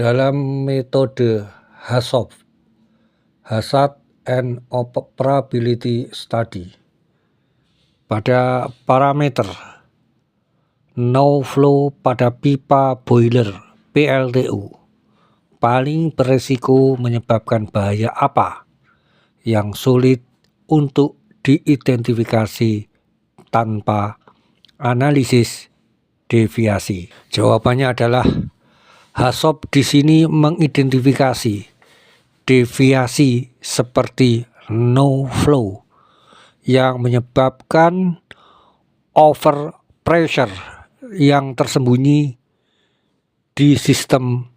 Dalam metode HAZOP (Hazard and Operability Study), pada parameter no flow pada pipa boiler PLTU paling beresiko menyebabkan bahaya apa yang sulit untuk diidentifikasi tanpa analisis deviasi. Jawabannya adalah HAZOP di sini mengidentifikasi deviasi seperti no flow yang menyebabkan over pressure yang tersembunyi di sistem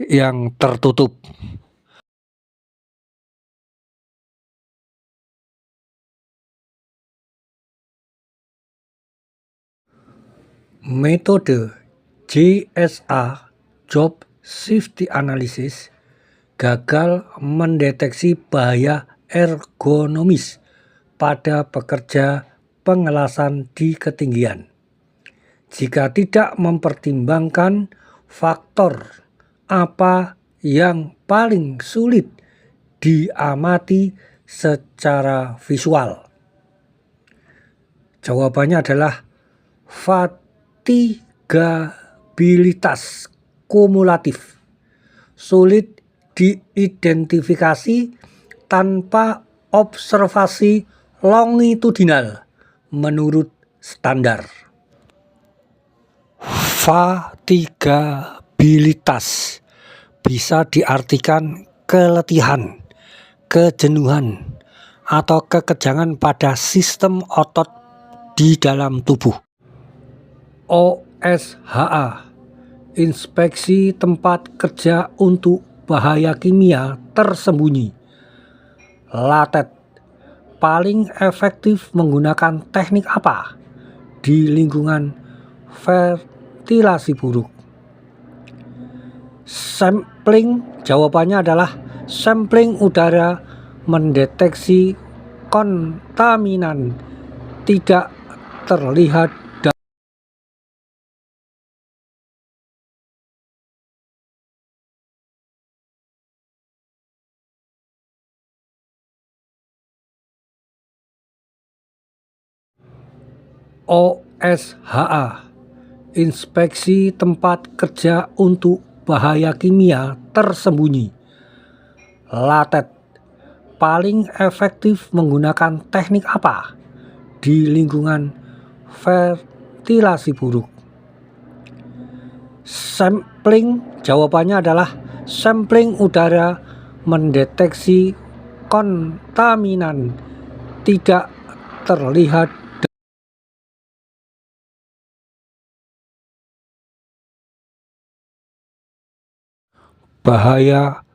yang tertutup. Metode JSA Job Safety Analysis gagal mendeteksi bahaya ergonomis pada pekerja pengelasan di ketinggian jika tidak mempertimbangkan faktor apa yang paling sulit diamati secara visual. Jawabannya adalah fatigabilitas kumulatif, sulit diidentifikasi tanpa observasi longitudinal menurut standar. Fatigabilitas bisa diartikan keletihan, kejenuhan, atau kekejangan pada sistem otot di dalam tubuh. OSHA, inspeksi tempat kerja untuk bahaya kimia tersembunyi. Latet, paling efektif menggunakan teknik apa di lingkungan ventilasi buruk? Sampling, jawabannya adalah sampling udara mendeteksi kontaminan tidak terlihat OSHA, inspeksi tempat kerja untuk bahaya kimia tersembunyi. Latet, paling efektif menggunakan teknik apa di lingkungan ventilasi buruk? Sampling, jawabannya adalah sampling udara mendeteksi kontaminan tidak terlihat bahaya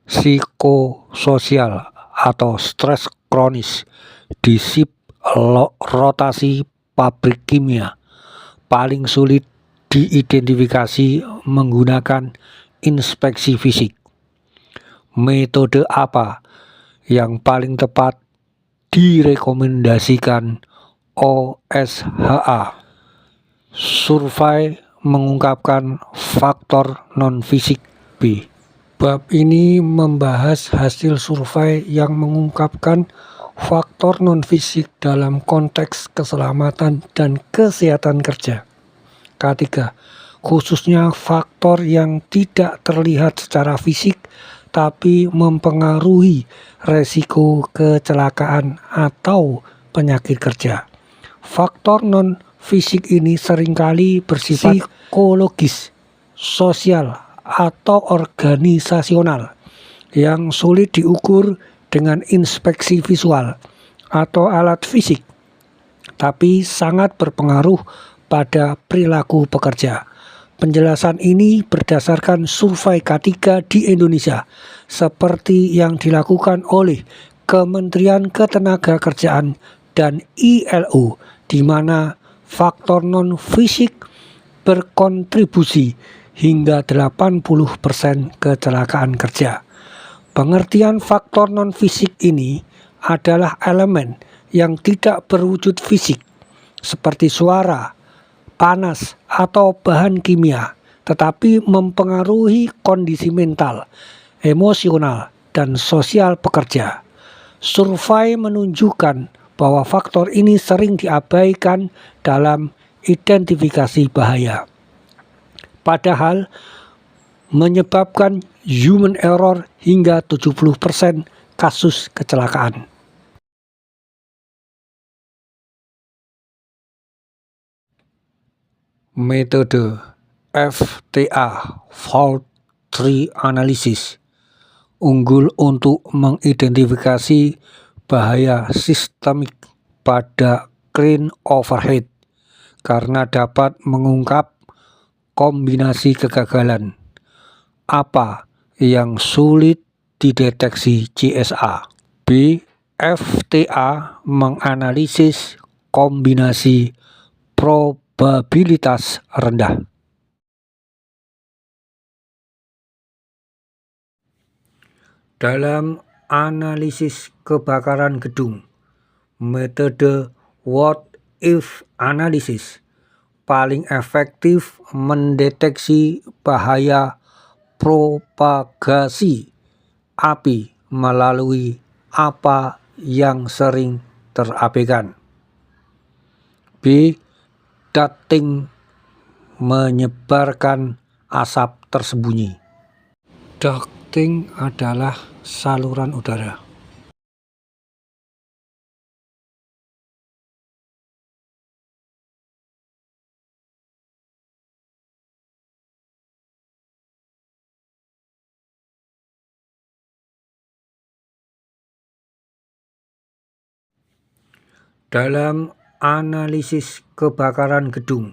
psikososial atau stres kronis di shift rotasi pabrik kimia paling sulit diidentifikasi menggunakan inspeksi fisik. Metode apa yang paling tepat direkomendasikan OSHA? Survei mengungkapkan faktor non-fisik. Bab ini membahas hasil survei yang mengungkapkan faktor non-fisik dalam konteks keselamatan dan kesehatan kerja. Ketiga, khususnya faktor yang tidak terlihat secara fisik tapi mempengaruhi resiko kecelakaan atau penyakit kerja. Faktor non-fisik ini seringkali bersifat psikologis, sosial, atau organisasional yang sulit diukur dengan inspeksi visual atau alat fisik, tapi sangat berpengaruh pada perilaku pekerja. Penjelasan ini berdasarkan survei K3 di Indonesia seperti yang dilakukan oleh Kementerian Ketenagakerjaan dan ILO, di mana faktor non-fisik berkontribusi hingga 80% kecelakaan kerja. Pengertian faktor non-fisik ini adalah elemen yang tidak berwujud fisik seperti suara, panas, atau bahan kimia tetapi mempengaruhi kondisi mental, emosional, dan sosial pekerja. Survei menunjukkan bahwa faktor ini sering diabaikan dalam identifikasi bahaya, padahal menyebabkan human error hingga 70% kasus kecelakaan. Metode FTA Fault Tree Analysis unggul untuk mengidentifikasi bahaya sistemik pada crane overhead karena dapat mengungkap kombinasi kegagalan apa yang sulit dideteksi CSA. B. FTA menganalisis kombinasi probabilitas rendah. Dalam analisis kebakaran gedung, metode what if analysis paling efektif mendeteksi bahaya propagasi api melalui apa yang sering terabaikan. B. Ducting menyebarkan asap tersembunyi. Ducting adalah saluran udara. Dalam analisis kebakaran gedung,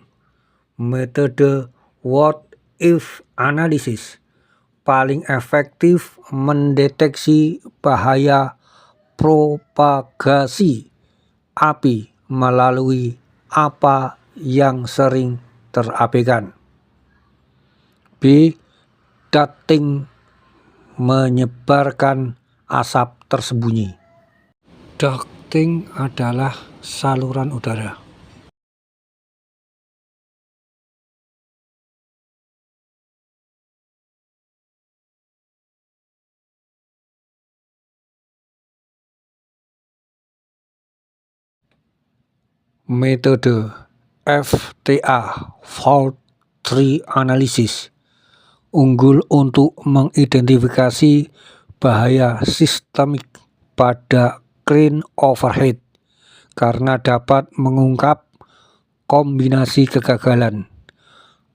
metode what if analysis paling efektif mendeteksi bahaya propagasi api melalui apa yang sering terabaikan. B. Ducting menyebarkan asap tersembunyi. Ducting adalah saluran udara. Metode FTA Fault Tree Analysis unggul untuk mengidentifikasi bahaya sistemik pada crane overhead karena dapat mengungkap kombinasi kegagalan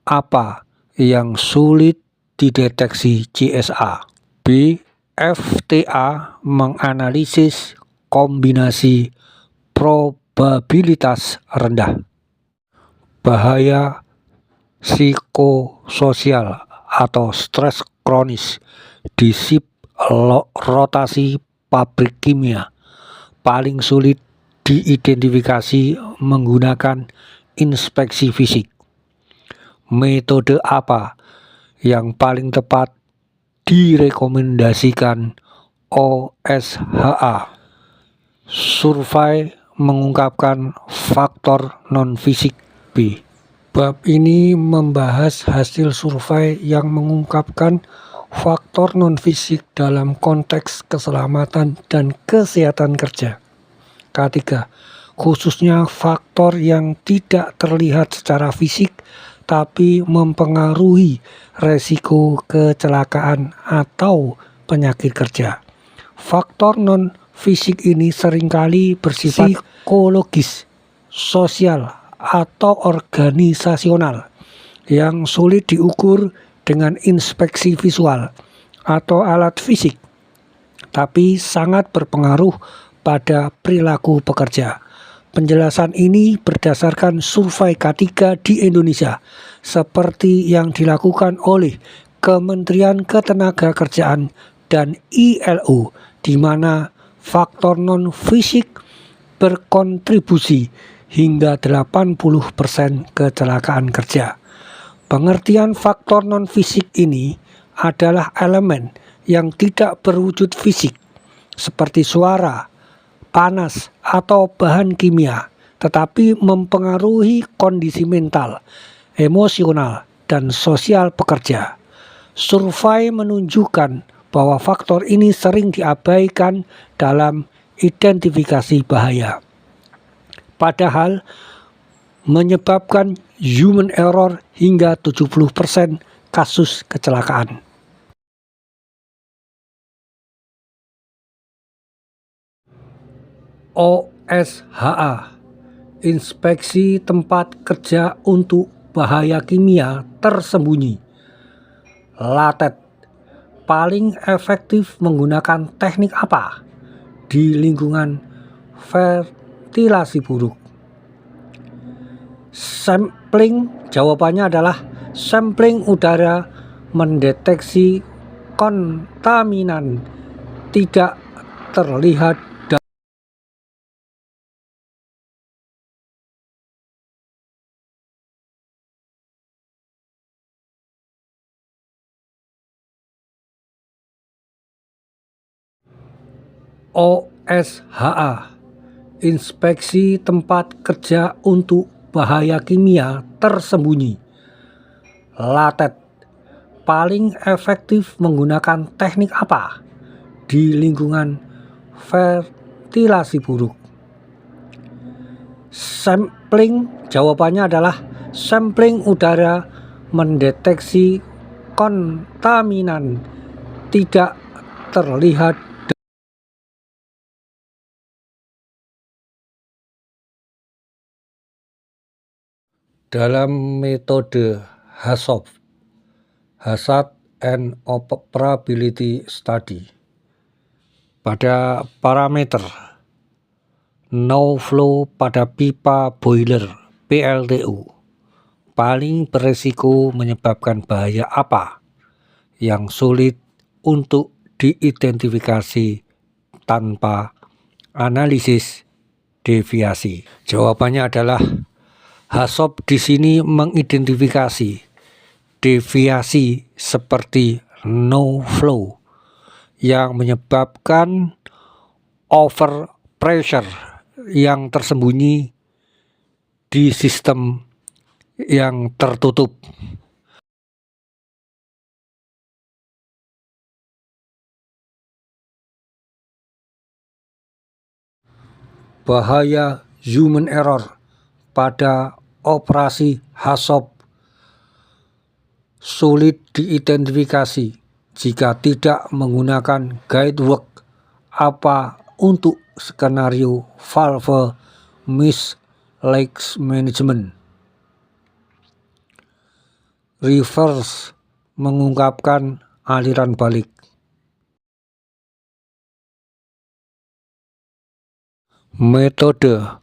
apa yang sulit dideteksi CSA. B. FTA menganalisis kombinasi probabilitas rendah. Bahaya psikososial atau stres kronis di sip rotasi pabrik kimia paling sulit diidentifikasi menggunakan inspeksi fisik. Metode apa yang paling tepat direkomendasikan OSHA? Survei mengungkapkan faktor non-fisik. B. Bab ini membahas hasil survei yang mengungkapkan faktor non-fisik dalam konteks keselamatan dan kesehatan kerja. Ketiga, khususnya faktor yang tidak terlihat secara fisik tapi mempengaruhi resiko kecelakaan atau penyakit kerja. Faktor non-fisik ini seringkali bersifat psikologis, sosial, atau organisasional yang sulit diukur dengan inspeksi visual atau alat fisik, tapi sangat berpengaruh pada perilaku pekerja. Penjelasan ini berdasarkan survei K3 di Indonesia, seperti yang dilakukan oleh Kementerian Ketenagakerjaan dan ILO, di mana faktor non-fisik berkontribusi hingga 80% kecelakaan kerja. Pengertian faktor non-fisik ini adalah elemen yang tidak berwujud fisik, seperti suara, panas, atau bahan kimia, tetapi mempengaruhi kondisi mental, emosional, dan sosial pekerja. Survei menunjukkan bahwa faktor ini sering diabaikan dalam identifikasi bahaya, padahal menyebabkan human error hingga 70% kasus kecelakaan. OSHA, inspeksi tempat kerja untuk bahaya kimia tersembunyi. Latet, paling efektif menggunakan teknik apa di lingkungan ventilasi buruk? Sampling, jawabannya adalah sampling udara mendeteksi kontaminan tidak terlihat. OSHA, inspeksi tempat kerja untuk bahaya kimia tersembunyi. Latet, paling efektif menggunakan teknik apa di lingkungan ventilasi buruk? Sampling, jawabannya adalah sampling udara mendeteksi kontaminan tidak terlihat. Dalam metode HAZOP, Hazard and Operability Study, pada parameter no flow pada pipa boiler PLTU, paling beresiko menyebabkan bahaya apa yang sulit untuk diidentifikasi tanpa analisis deviasi? Jawabannya adalah HAZOP di sini mengidentifikasi deviasi seperti no flow yang menyebabkan overpressure yang tersembunyi di sistem yang tertutup. Bahaya human error pada operasi HAZOP sulit diidentifikasi jika tidak menggunakan guidework apa untuk skenario valve misleak management. Reverse, mengungkapkan aliran balik. Metode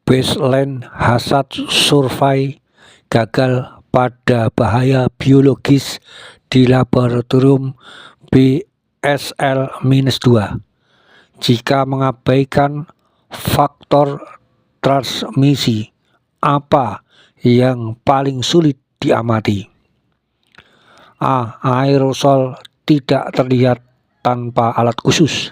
baseline hazard survey gagal pada bahaya biologis di laboratorium BSL-2 jika mengabaikan faktor transmisi. Apa yang paling sulit diamati? A. Aerosol tidak terlihat tanpa alat khusus.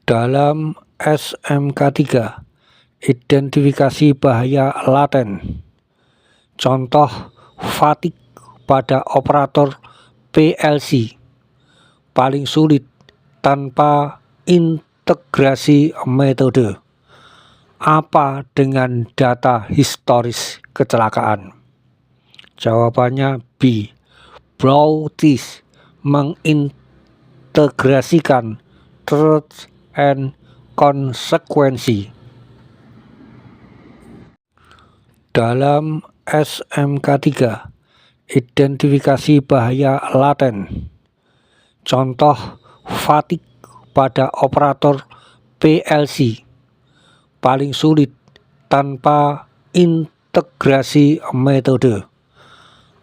Dalam SMK3, identifikasi bahaya laten. Contoh fatigue pada operator PLC paling sulit tanpa integrasi metode. Apa dengan data historis kecelakaan? Jawabannya B. Browtis mengintegrasikan truth and konsekuensi. Dalam SMK3, identifikasi bahaya laten. Contoh fatigue pada operator PLC paling sulit tanpa integrasi metode.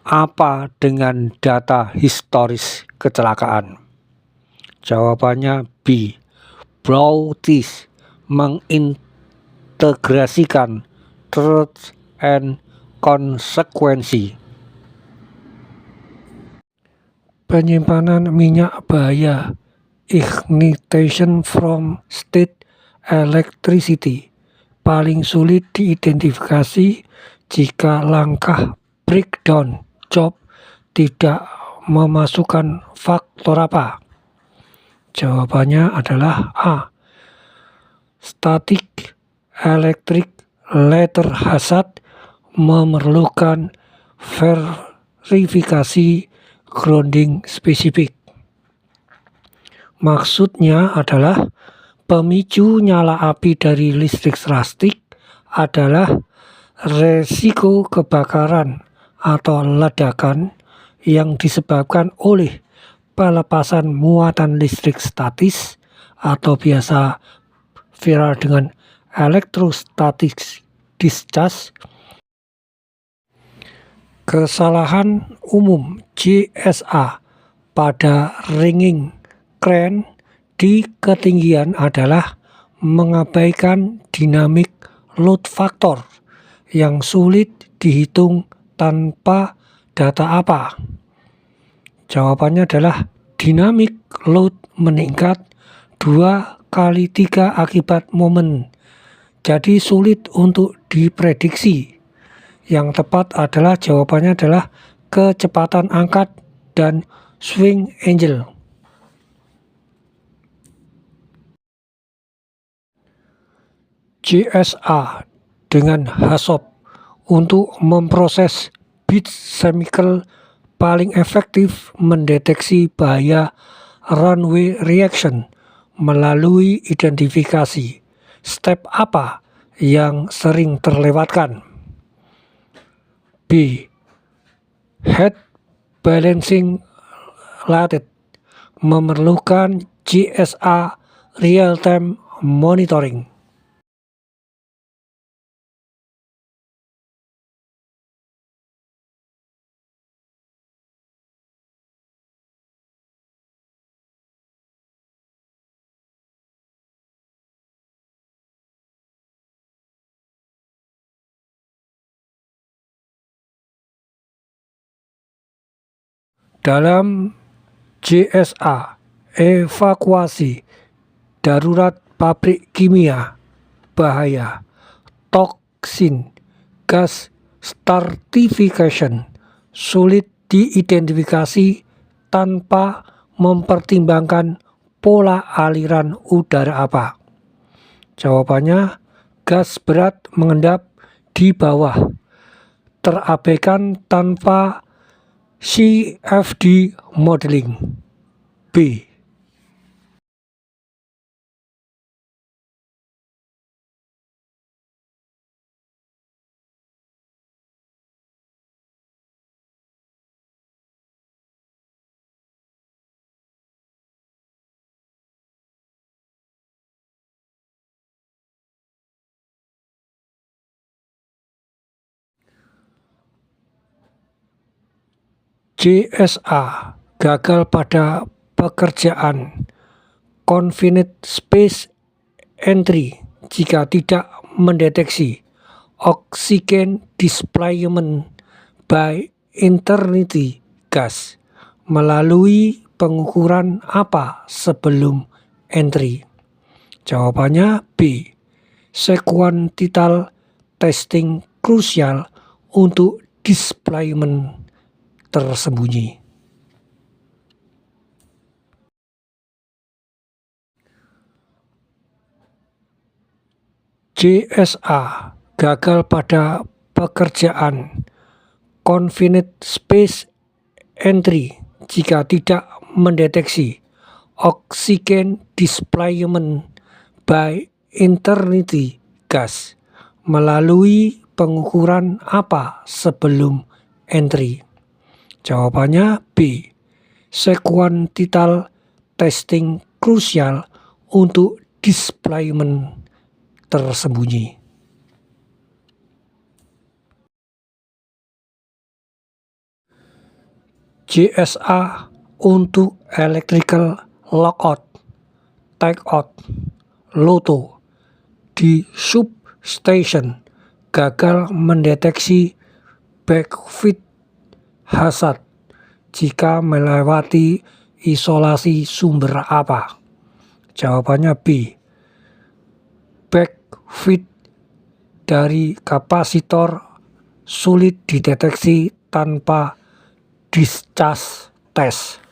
Apa dengan data historis kecelakaan? Jawabannya B. Browtis mengintegrasikan truth and Consequences. Penyimpanan minyak bahaya, ignition from state electricity, paling sulit diidentifikasi jika langkah breakdown job tidak memasukkan faktor apa? Jawabannya adalah A. Static electric ladder hazard, memerlukan verifikasi grounding spesifik. Maksudnya adalah pemicu nyala api dari listrik statik adalah resiko kebakaran atau ledakan yang disebabkan oleh pelepasan muatan listrik statis atau biasa viral dengan electrostatic discharge. Kesalahan umum JSA pada ringing crane di ketinggian adalah mengabaikan dynamic load factor yang sulit dihitung tanpa data apa? Jawabannya adalah dynamic load meningkat 2 kali 3 akibat momen, jadi sulit untuk diprediksi. Yang tepat adalah jawabannya adalah kecepatan angkat dan swing angle. JSA dengan HAZOP untuk memproses bit chemical paling efektif mendeteksi bahaya runaway reaction melalui identifikasi. Step apa yang sering terlewatkan? B. Head balancing ladder, memerlukan JSA real-time monitoring. Dalam JSA, evakuasi darurat pabrik kimia bahaya, toksin, gas startification sulit diidentifikasi tanpa mempertimbangkan pola aliran udara apa? Jawabannya gas berat mengendap di bawah, terabaikan tanpa CFD modeling. B. JSA gagal pada pekerjaan confined space entry jika tidak mendeteksi oxygen displacement by internal gas melalui pengukuran apa sebelum entry? Jawabannya B. Sequential testing krusial untuk displacement tersembunyi. JSA gagal pada pekerjaan confined space entry jika tidak mendeteksi oxygen displacement by internal gas melalui pengukuran apa sebelum entry? Jawabannya B. Sequential testing krusial untuk displacement tersembunyi. JSA untuk electrical lockout, takeout, LOTO di substation gagal mendeteksi backfeed hazard jika melewati isolasi sumber apa? Jawabannya B. Backfeed dari kapasitor sulit dideteksi tanpa discharge test.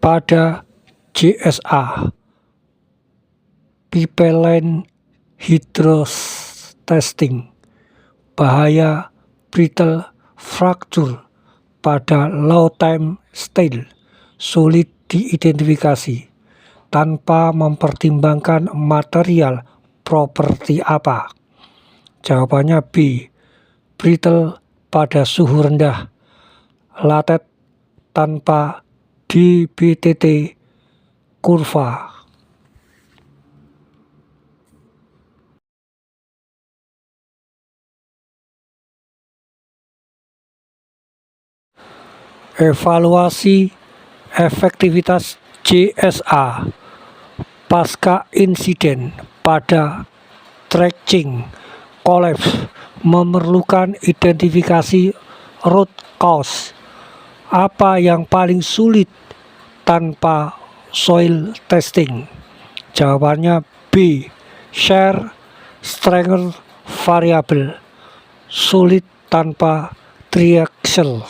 Pada JSA, pipeline hydrotesting, bahaya brittle fracture pada low time steel sulit diidentifikasi tanpa mempertimbangkan material properti apa? Jawabannya B. Brittle pada suhu rendah, latet tanpa DBTT kurva. Evaluasi efektivitas JSA pasca insiden pada trenching collapse memerlukan identifikasi root cause. Apa yang paling sulit tanpa soil testing? Jawabannya B. Shear strength variable, sulit tanpa triaxial.